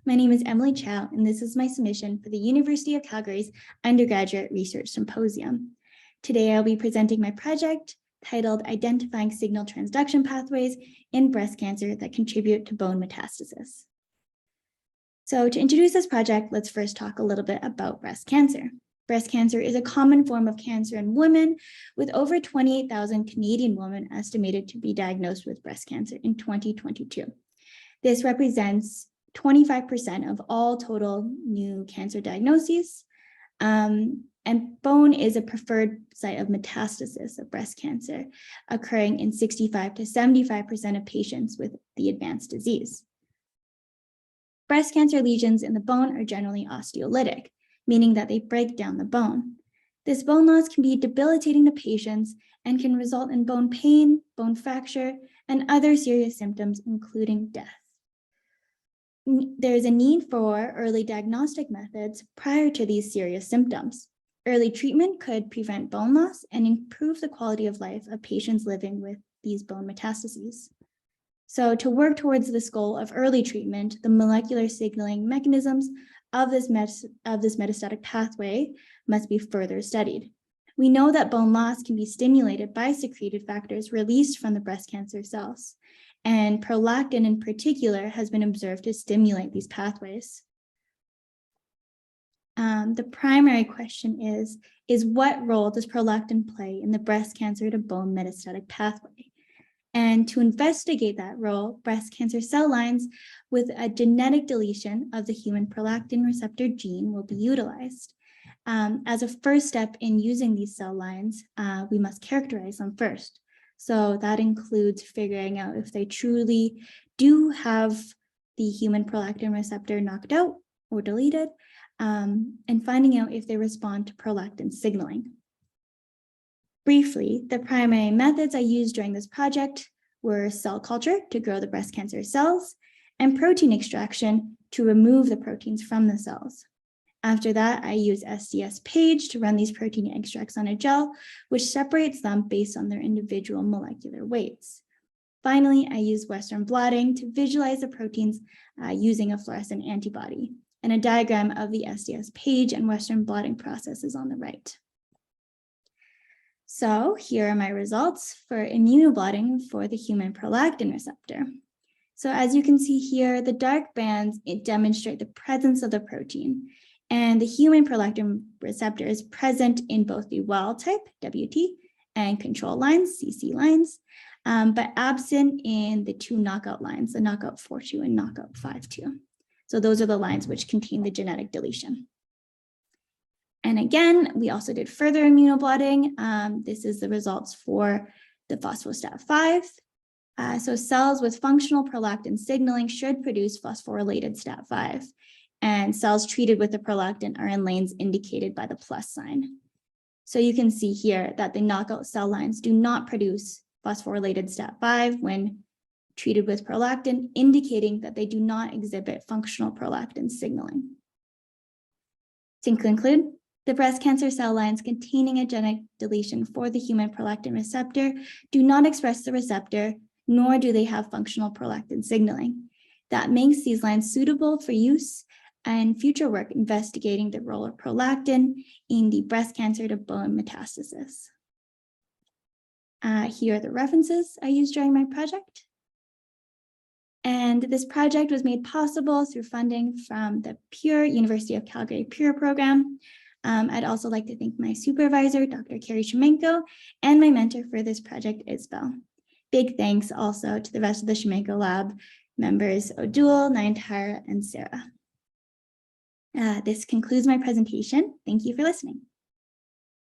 My name is Emily Chow, and this is my submission for the University of Calgary's Undergraduate Research Symposium. Today, I'll be presenting my project titled Identifying Signal Transduction Pathways in Breast Cancer that Contribute to Bone Metastasis. So to introduce this project, let's first talk a little bit about breast cancer. Breast cancer is a common form of cancer in women, with over 28,000 Canadian women estimated to be diagnosed with breast cancer in 2022. This represents 25% of all total new cancer diagnoses, and bone is a preferred site of metastasis of breast cancer, occurring in 65 to 75% of patients with the advanced disease. Breast cancer lesions in the bone are generally osteolytic, meaning that they break down the bone. This bone loss can be debilitating to patients and can result in bone pain, bone fracture, and other serious symptoms, including death. There is a need for early diagnostic methods prior to these serious symptoms. Early treatment could prevent bone loss and improve the quality of life of patients living with these bone metastases. So to work towards this goal of early treatment, the molecular signaling mechanisms of this metastatic pathway must be further studied. We know that bone loss can be stimulated by secreted factors released from the breast cancer cells, and prolactin in particular has been observed to stimulate these pathways. The primary question is what role does prolactin play in the breast cancer to bone metastatic pathway? And to investigate that role, breast cancer cell lines with a genetic deletion of the human prolactin receptor gene will be utilized. As a first step in using these cell lines, we must characterize them first. So that includes figuring out if they truly do have the human prolactin receptor knocked out or deleted, and finding out if they respond to prolactin signaling. Briefly, the primary methods I used during this project were cell culture to grow the breast cancer cells and protein extraction to remove the proteins from the cells. After that, I use SDS-PAGE to run these protein extracts on a gel, which separates them based on their individual molecular weights. Finally, I use Western blotting to visualize the proteins using a fluorescent antibody. And a diagram of the SDS-PAGE and Western blotting process is on the right. So here are my results for immunoblotting for the human prolactin receptor. So as you can see here, the dark bands demonstrate the presence of the protein. And the human prolactin receptor is present in both the wild type, WT, and control lines, CC lines, but absent in the two knockout lines, the knockout 4-2 and knockout 5-2. So those are the lines which contain the genetic deletion. And again, we also did further immunoblotting. This is the results for the phosphostat 5. So cells with functional prolactin signaling should produce phosphorylated stat 5. And cells treated with the prolactin are in lanes indicated by the plus sign. So you can see here that the knockout cell lines do not produce phosphorylated stat 5 when treated with prolactin, indicating that they do not exhibit functional prolactin signaling. To conclude, the breast cancer cell lines containing a genetic deletion for the human prolactin receptor do not express the receptor, nor do they have functional prolactin signaling. That makes these lines suitable for use and future work investigating the role of prolactin in the breast cancer to bone metastasis. Here are the references I used during my project. And this project was made possible through funding from the University of Calgary PURE program. I'd also like to thank my supervisor, Dr. Carrie Shemenko, and my mentor for this project, Isabel. Big thanks also to the rest of the Shemenko Lab members, Odul, Nayantara, and Sarah. This concludes my presentation. Thank you for listening.